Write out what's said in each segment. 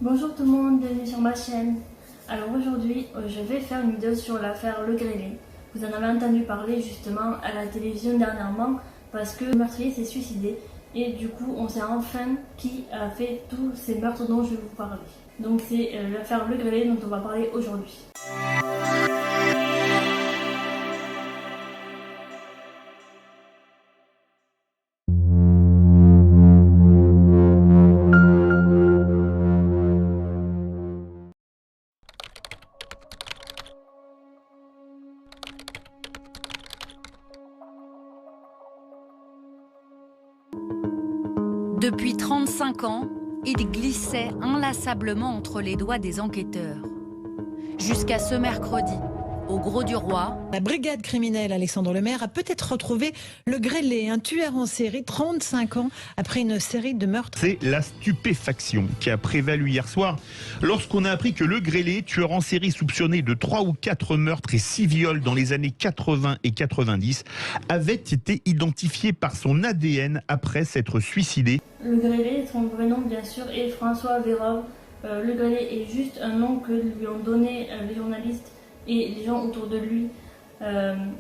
Bonjour tout le monde, bienvenue sur ma chaîne. Alors aujourd'hui, je vais faire une vidéo sur l'affaire Le Grellet. Vous en avez entendu parler justement à la télévision dernièrement parce que le meurtrier s'est suicidé et du coup on sait enfin qui a fait tous ces meurtres dont je vais vous parler. Donc c'est l'affaire Le Grellet dont on va parler aujourd'hui. Depuis 35 ans, il glissait inlassablement entre les doigts des enquêteurs. Jusqu'à ce mercredi, au Grau du Roi, la brigade criminelle Alexandre Lemaire a peut-être retrouvé Le Grellet, un tueur en série 35 ans après une série de meurtres. C'est la stupéfaction qui a prévalu hier soir lorsqu'on a appris que Le Grellet, tueur en série soupçonné de 3 ou 4 meurtres et 6 viols dans les années 80 et 90, avait été identifié par son ADN après s'être suicidé. Le Grellet, son vrai nom bien sûr, est François Vérove. Le Grellet est juste un nom que lui ont donné les journalistes et les gens autour de lui,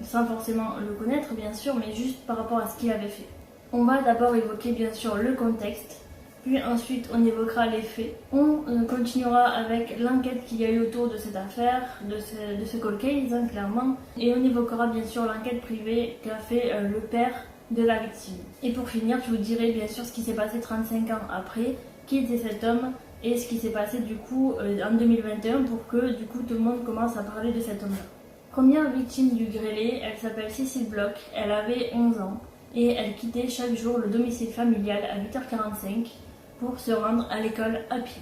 sans forcément le connaître bien sûr, mais juste par rapport à ce qu'il avait fait. On va d'abord évoquer bien sûr le contexte, puis ensuite on évoquera les faits. On continuera avec l'enquête qu'il y a eu autour de cette affaire, de ce cold case clairement, et on évoquera bien sûr l'enquête privée qu'a fait le père de la victime. Et pour finir, je vous dirai bien sûr ce qui s'est passé 35 ans après, qui était cet homme, et ce qui s'est passé du coup en 2021 pour que du coup tout le monde commence à parler de cet homme-là. Première victime du Grellet, elle s'appelle Cécile Bloch, elle avait 11 ans et elle quittait chaque jour le domicile familial à 8h45 pour se rendre à l'école à pied.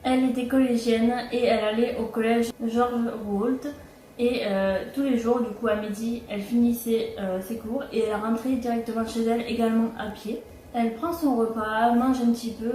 Elle était collégienne et elle allait au collège Georges Rouault et tous les jours du coup à midi elle finissait ses cours et elle rentrait directement chez elle également à pied. Elle prend son repas, mange un petit peu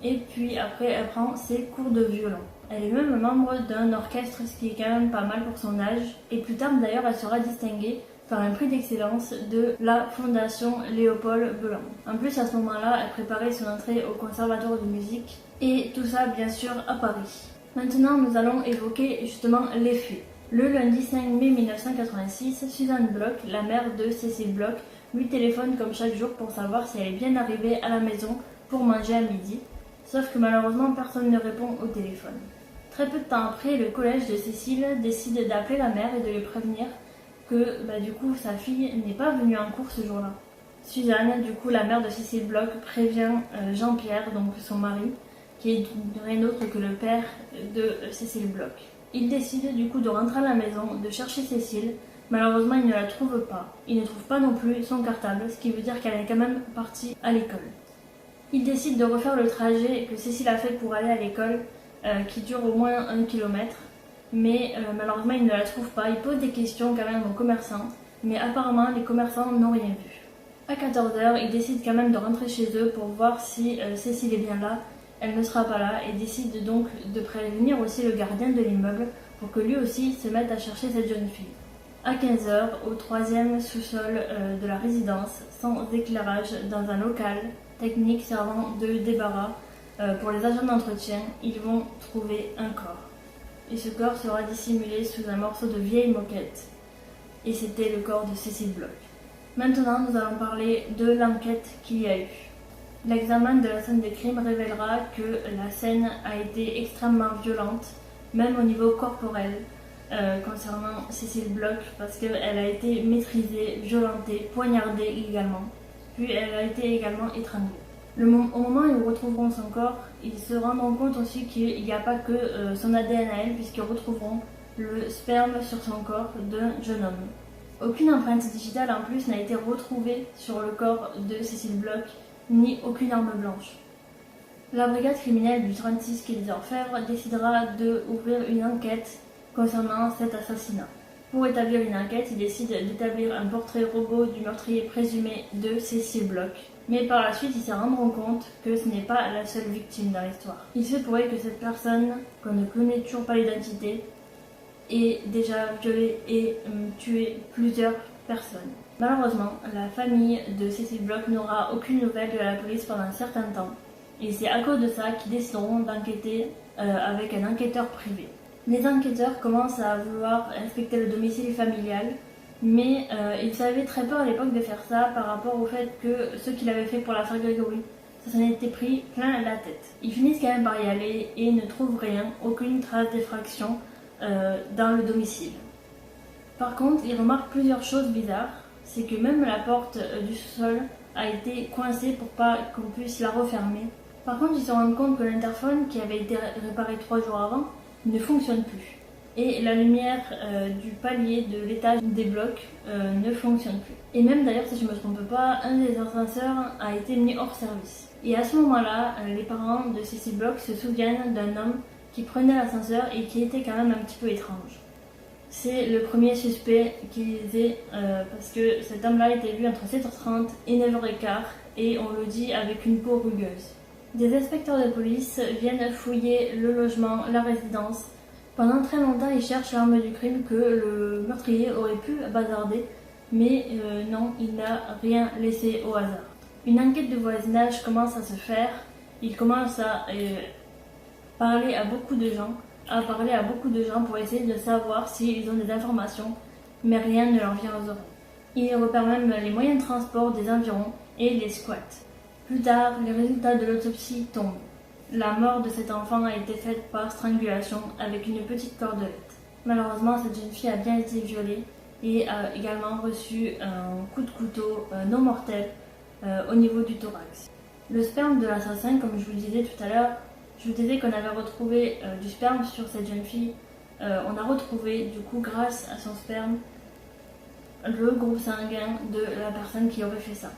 et puis après elle prend ses cours de violon. Elle est même membre d'un orchestre, ce qui est quand même pas mal pour son âge. Et plus tard d'ailleurs elle sera distinguée par un prix d'excellence de la Fondation Léopold Belin. En plus à ce moment-là elle préparait son entrée au conservatoire de musique et tout ça bien sûr à Paris. Maintenant nous allons évoquer justement les faits. Le lundi 5 mai 1986, Suzanne Bloch, la mère de Cécile Bloch, lui téléphone comme chaque jour pour savoir si elle est bien arrivée à la maison pour manger à midi. Sauf que malheureusement personne ne répond au téléphone. Très peu de temps après, le collège de Cécile décide d'appeler la mère et de lui prévenir que du coup sa fille n'est pas venue en cours ce jour-là. Suzanne, du coup la mère de Cécile Bloch, prévient Jean-Pierre, donc son mari, qui est rien autre que le père de Cécile Bloch. Il décide du coup de rentrer à la maison, de chercher Cécile. Malheureusement, il ne la trouve pas. Il ne trouve pas non plus son cartable, ce qui veut dire qu'elle est quand même partie à l'école. Il décide de refaire le trajet que Cécile a fait pour aller à l'école, qui dure au moins 1 km. Mais malheureusement, il ne la trouve pas. Il pose des questions quand même aux commerçants, mais apparemment, les commerçants n'ont rien vu. À 14h, il décide quand même de rentrer chez eux pour voir si Cécile est bien là. Elle ne sera pas là et décide donc de prévenir aussi le gardien de l'immeuble pour que lui aussi se mette à chercher cette jeune fille. À 15h, au 3e sous-sol de la résidence, sans éclairage, dans un local technique servant de débarras pour les agents d'entretien, ils vont trouver un corps. Et ce corps sera dissimulé sous un morceau de vieille moquette. Et c'était le corps de Cécile Bloch. Maintenant, nous allons parler de l'enquête qu'il y a eu. L'examen de la scène des crimes révélera que la scène a été extrêmement violente, même au niveau corporel, concernant Cécile Bloch, parce qu'elle a été maîtrisée, violentée, poignardée également, puis elle a été également étranglée. Au moment où ils retrouveront son corps, ils se rendront compte aussi qu'il n'y a pas que son ADN à elle, puisqu'ils retrouveront le sperme sur son corps d'un jeune homme. Aucune empreinte digitale en plus n'a été retrouvée sur le corps de Cécile Bloch, ni aucune arme blanche. La brigade criminelle du 36 quai des Orfèvres décidera d'ouvrir une enquête concernant cet assassinat. Pour établir une enquête, ils décident d'établir un portrait robot du meurtrier présumé de Cécile Bloch. Mais par la suite, ils se rendront compte que ce n'est pas la seule victime dans l'histoire. Il se pourrait que cette personne, qu'on ne connaît toujours pas l'identité, ait déjà violé et tué plusieurs personnes. Malheureusement, la famille de Cécile Bloch n'aura aucune nouvelle de la police pendant un certain temps. Et c'est à cause de ça qu'ils décideront d'enquêter avec un enquêteur privé. Les enquêteurs commencent à vouloir inspecter le domicile familial, mais ils avaient très peur à l'époque de faire ça par rapport au fait que ce qu'il avait fait pour l'affaire Grégory, ça s'en était pris plein la tête. Ils finissent quand même par y aller et ne trouvent rien, aucune trace d'effraction dans le domicile. Par contre, ils remarquent plusieurs choses bizarres. C'est que même la porte du sous-sol a été coincée pour pas qu'on puisse la refermer. Par contre, ils se rendent compte que l'interphone qui avait été réparé 3 jours avant ne fonctionne plus. Et la lumière du palier de l'étage des blocs ne fonctionne plus. Et même d'ailleurs, si je ne me trompe pas, un des ascenseurs a été mis hors service. Et à ce moment-là, les parents de Cecil Bloch se souviennent d'un homme qui prenait l'ascenseur et qui était quand même un petit peu étrange. C'est le premier suspect qu'ils aient, parce que cet homme-là était vu entre 7h30 et 9h15, et on le dit avec une peau rugueuse. Des inspecteurs de police viennent fouiller le logement, la résidence. Pendant très longtemps, ils cherchent l'arme du crime que le meurtrier aurait pu bazarder, mais non, il n'a rien laissé au hasard. Une enquête de voisinage commence à se faire. Il commence à parler à beaucoup de gens, pour essayer de savoir s'ils ont des informations, mais rien ne leur vient aux oreilles. Il repère même les moyens de transport des environs et les squats. Plus tard, les résultats de l'autopsie tombent. La mort de cet enfant a été faite par strangulation avec une petite cordelette. Malheureusement, cette jeune fille a bien été violée et a également reçu un coup de couteau non mortel au niveau du thorax. Le sperme de l'assassin, comme je vous le disais tout à l'heure, je vous disais qu'on avait retrouvé du sperme sur cette jeune fille. On a retrouvé, du coup, grâce à son sperme, le groupe sanguin de la personne qui aurait fait ça.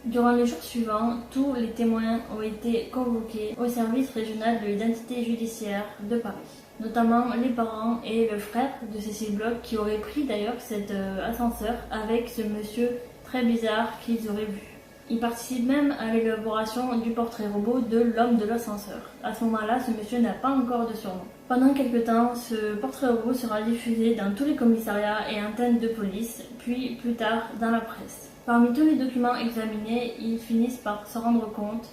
Durant les jours suivants, tous les témoins ont été convoqués au service régional de l'identité judiciaire de Paris, notamment les parents et le frère de Cecil Bloch qui auraient pris d'ailleurs cet ascenseur avec ce monsieur très bizarre qu'ils auraient vu. Ils participent même à l'élaboration du portrait robot de l'homme de l'ascenseur. À ce moment-là, ce monsieur n'a pas encore de surnom. Pendant quelques temps, ce portrait robot sera diffusé dans tous les commissariats et antennes de police, puis plus tard dans la presse. Parmi tous les documents examinés, ils finissent par se rendre compte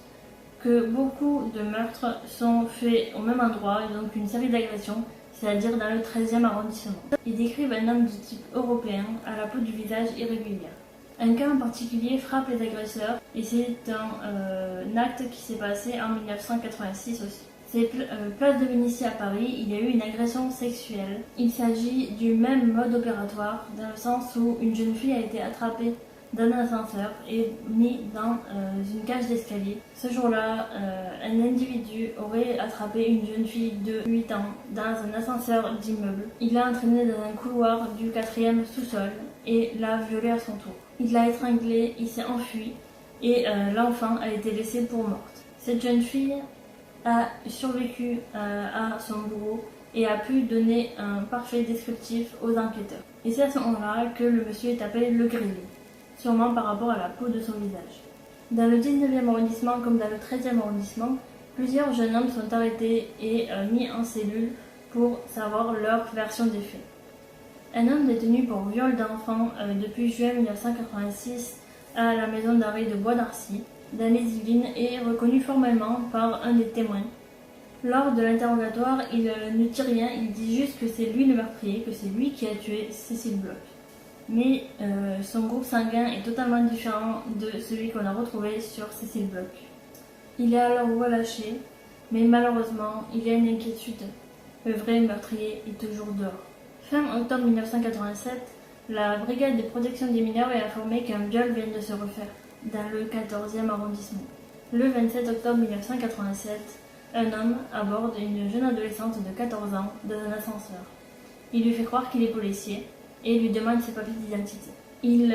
que beaucoup de meurtres sont faits au même endroit, donc une série d'agressions, c'est-à-dire dans le 13e arrondissement. Ils décrivent un homme du type européen à la peau du visage irrégulière. Un cas en particulier frappe les agresseurs et c'est un acte qui s'est passé en 1986 aussi. C'est place de Vénétie à Paris, il y a eu une agression sexuelle. Il s'agit du même mode opératoire dans le sens où une jeune fille a été attrapée dans un ascenseur et mis dans une cage d'escalier. Ce jour-là, un individu aurait attrapé une jeune fille de 8 ans dans un ascenseur d'immeuble. Il l'a entraînée dans un couloir du 4e sous-sol et l'a violée à son tour. Il l'a étranglée, il s'est enfui et l'enfant a été laissé pour morte. Cette jeune fille a survécu à son bourreau et a pu donner un parfait descriptif aux enquêteurs. Et c'est à ce moment-là que le monsieur est appelé le grêlé, sûrement par rapport à la peau de son visage. Dans le 19e arrondissement comme dans le 13e arrondissement, plusieurs jeunes hommes sont arrêtés et mis en cellule pour savoir leur version des faits. Un homme détenu pour viol d'enfant depuis juin 1986 à la maison d'arrêt de Bois-d'Arcy, dans les Yvelines, est reconnu formellement par un des témoins. Lors de l'interrogatoire, il ne dit rien, il dit juste que c'est lui le meurtrier, que c'est lui qui a tué Cecil Bloch. Mais son groupe sanguin est totalement différent de celui qu'on a retrouvé sur Cecil Bloch. Il est alors relâché, mais malheureusement, il y a une inquiétude. Le vrai meurtrier est toujours dehors. Fin octobre 1987, la brigade de protection des mineurs est informée qu'un viol vient de se refaire dans le 14e arrondissement. Le 27 octobre 1987, un homme aborde une jeune adolescente de 14 ans dans un ascenseur. Il lui fait croire qu'il est policier et lui demande ses papiers d'identité. Il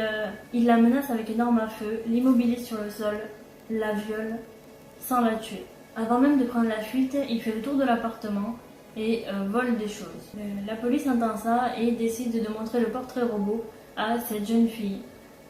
la menace avec une arme à feu, l'immobilise sur le sol, la viole sans la tuer. Avant même de prendre la fuite, il fait le tour de l'appartement et vole des choses. La police entend ça et décide de montrer le portrait robot à cette jeune fille.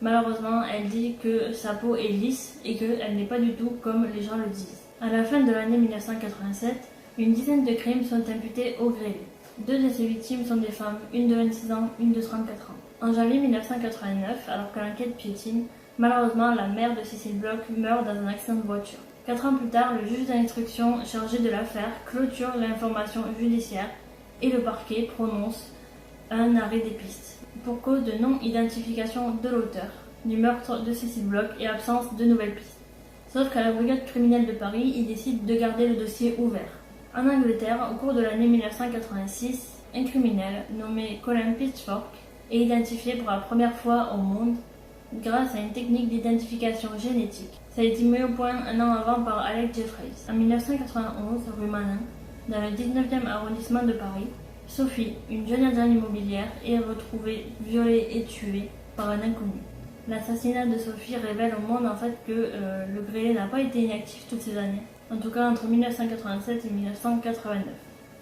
Malheureusement, elle dit que sa peau est lisse et qu'elle n'est pas du tout comme les gens le disent. À la fin de l'année 1987, une dizaine de crimes sont imputés au grêlé. 2 de ces victimes sont des femmes, une de 26 ans, une de 34 ans. En janvier 1989, alors que l'enquête piétine, malheureusement la mère de Cecil Bloch meurt dans un accident de voiture. 4 ans plus tard, le juge d'instruction chargé de l'affaire clôture l'information judiciaire et le parquet prononce un arrêt des pistes pour cause de non-identification de l'auteur du meurtre de Cécile Bloch et absence de nouvelles pistes. Sauf qu'à la brigade criminelle de Paris, ils décident de garder le dossier ouvert. En Angleterre, au cours de l'année 1986, un criminel nommé Colin Pitchfork est identifié pour la première fois au monde grâce à une technique d'identification génétique. Ça a été mis au point un an avant par Alec Jeffreys. En 1991, rue Manin, dans le 19e arrondissement de Paris, Sophie, une jeune agente immobilière, est retrouvée violée et tuée par un inconnu. L'assassinat de Sophie révèle au monde en fait que le grêlé n'a pas été inactif toutes ces années, en tout cas entre 1987 et 1989.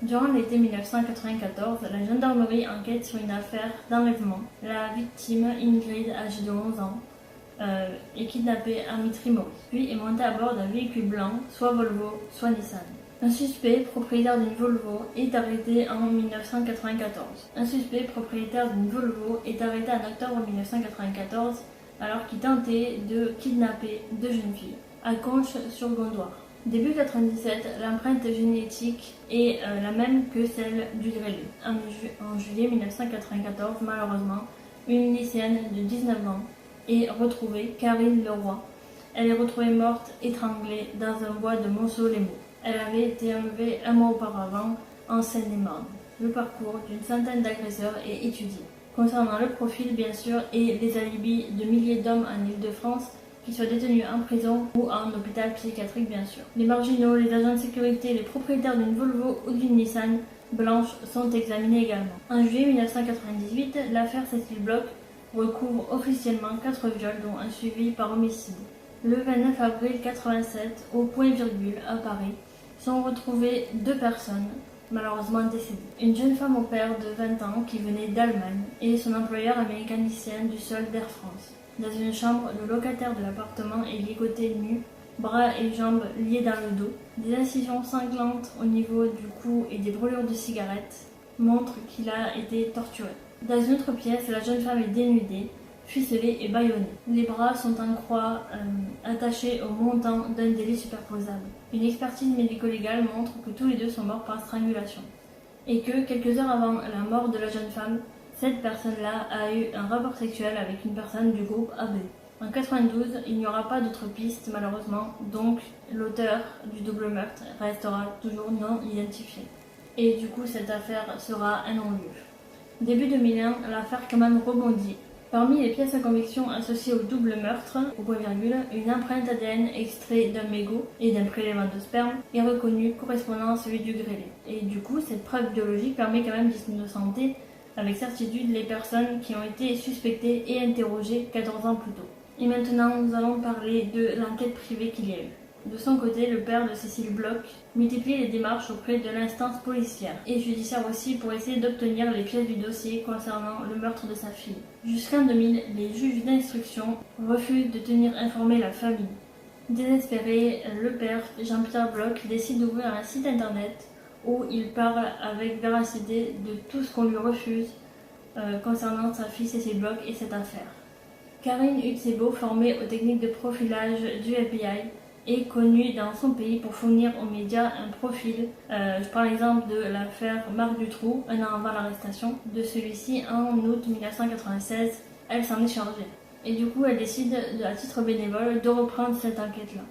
Durant l'été 1994, la gendarmerie enquête sur une affaire d'enlèvement. La victime, Ingrid, âgée de 11 ans, est kidnappée à Mitry-Mory, puis est montée à bord d'un véhicule blanc, soit Volvo, soit Nissan. Un suspect, propriétaire d'une Volvo, est arrêté en 1994. Un suspect, propriétaire d'une Volvo, est arrêté en octobre 1994 alors qu'il tentait de kidnapper 2 jeunes filles, à Conches-sur-Gondoire. Début 1997, l'empreinte génétique est la même que celle du grêlé. En juillet 1994, malheureusement, une lycéenne de 19 ans est retrouvée, Karine Leroy. Elle est retrouvée morte, étranglée, dans un bois de Monceau-les-Maux. Elle avait été enlevée un mois auparavant en Seine-et-Marne. Le parcours d'une centaine d'agresseurs est étudié. Concernant le profil, bien sûr, et les alibis de milliers d'hommes en Île-de-France, qu'ils soient détenus en prison ou en hôpital psychiatrique, bien sûr. Les marginaux, les agents de sécurité, les propriétaires d'une Volvo ou d'une Nissan blanche sont examinés également. En juillet 1998, l'affaire Cécile Bloch recouvre officiellement 4 viols, dont un suivi par homicide. Le 29 avril 1987, au point-virgule à Paris, sont retrouvées 2 personnes, malheureusement décédées. Une jeune femme au père de 20 ans qui venait d'Allemagne et son employeur, un mécanicien du sol d'Air France. Dans une chambre, le locataire de l'appartement est ligoté nu, bras et jambes liés dans le dos. Des incisions sanglantes au niveau du cou et des brûlures de cigarettes montrent qu'il a été torturé. Dans une autre pièce, la jeune femme est dénudée, ficelée et bâillonnée. Les bras sont en croix attachés au montant d'un délai superposable. Une expertise médico-légale montre que tous les 2 sont morts par strangulation et que quelques heures avant la mort de la jeune femme, cette personne-là a eu un rapport sexuel avec une personne du groupe AB. En 1992, il n'y aura pas d'autres pistes malheureusement, donc l'auteur du double meurtre restera toujours non identifié. Et du coup, cette affaire sera un non-lieu. Début 2001, l'affaire quand même rebondit. Parmi les pièces à conviction associées au double meurtre, au point-virgule, une empreinte ADN extraite d'un mégot et d'un prélèvement de sperme est reconnue correspondant à celui du grêlé. Et du coup, cette preuve biologique permet quand même d'innocenter avec certitude les personnes qui ont été suspectées et interrogées 14 ans plus tôt. Et maintenant, nous allons parler de l'enquête privée qu'il y a eu. De son côté, le père de Cécile Bloch multiplie les démarches auprès de l'instance policière et judiciaire aussi pour essayer d'obtenir les pièces du dossier concernant le meurtre de sa fille. Jusqu'en 2000, les juges d'instruction refusent de tenir informée la famille. Désespéré, le père, Jean-Pierre Bloch, décide d'ouvrir un site internet où il parle avec véracité de tout ce qu'on lui refuse concernant sa fille Cécile Bloch et cette affaire. Karine Utsebo, formée aux techniques de profilage du FBI, est connue dans son pays pour fournir aux médias un profil. Je prends l'exemple de l'affaire Marc Dutroux, un an avant l'arrestation de celui-ci en août 1996. Elle s'en est chargée. Et du coup, elle décide, à titre bénévole, de reprendre cette enquête-là.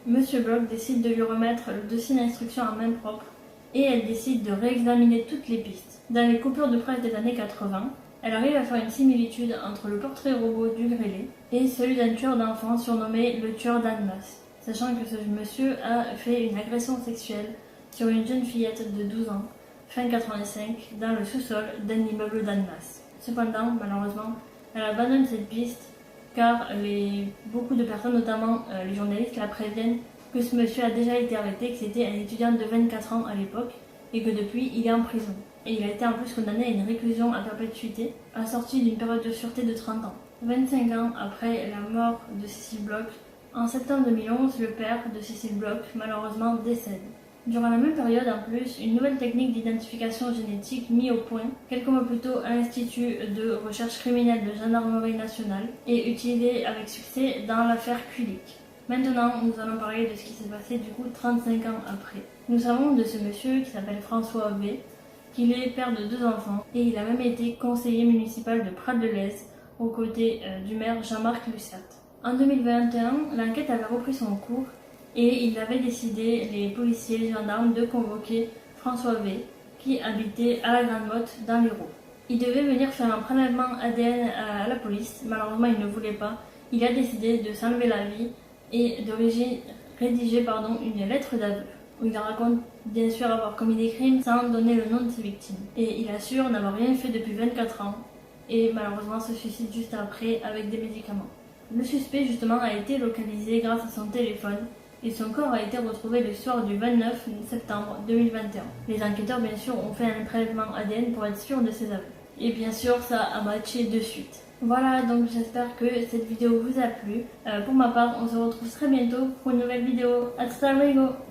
Monsieur Bloch décide de lui remettre le dossier d'instruction en main propre et elle décide de réexaminer toutes les pistes. Dans les coupures de presse des années 80, elle arrive à faire une similitude entre le portrait robot du grêlé et celui d'un tueur d'enfants surnommé le tueur d'Annemasse, sachant que ce monsieur a fait une agression sexuelle sur une jeune fillette de 12 ans, fin 85, dans le sous-sol d'un immeuble d'Annemasse. Cependant, malheureusement, elle abandonne cette piste car beaucoup de personnes, notamment les journalistes, la préviennent que ce monsieur a déjà été arrêté, que c'était un étudiant de 24 ans à l'époque et que depuis il est en prison. Et il a été en plus condamné à une réclusion à perpétuité, assortie d'une période de sûreté de 30 ans. 25 ans après la mort de Cécile Bloch, en septembre 2011, le père de Cécile Bloch malheureusement décède. Durant la même période, en plus, une nouvelle technique d'identification génétique mise au point quelques mois plus tôt à l'Institut de recherche criminelle de gendarmerie nationale est utilisée avec succès dans l'affaire Kulik. Maintenant, nous allons parler de ce qui s'est passé du coup 35 ans après. Nous savons de ce monsieur qui s'appelle François V, qu'il est père de 2 enfants et il a même été conseiller municipal de Prades-de-Lez aux côtés du maire Jean-Marc Lucert. En 2021, l'enquête avait repris son cours et il avait décidé, les policiers et les gendarmes, de convoquer François V, qui habitait à la Grande Motte dans l'Hérault. Il devait venir faire un prélèvement ADN à la police, malheureusement il ne voulait pas. Il a décidé de s'enlever la vie et de rédiger une lettre d'aveu, où il raconte bien sûr avoir commis des crimes sans donner le nom de ses victimes. Et il assure n'avoir rien fait depuis 24 ans et malheureusement se suicide juste après avec des médicaments. Le suspect justement a été localisé grâce à son téléphone et son corps a été retrouvé le soir du 29 septembre 2021. Les enquêteurs bien sûr ont fait un prélèvement ADN pour être sûrs de ses aveux. Et bien sûr ça a matché de suite. Voilà, donc j'espère que cette vidéo vous a plu. Pour ma part, on se retrouve très bientôt pour une nouvelle vidéo. Hasta luego!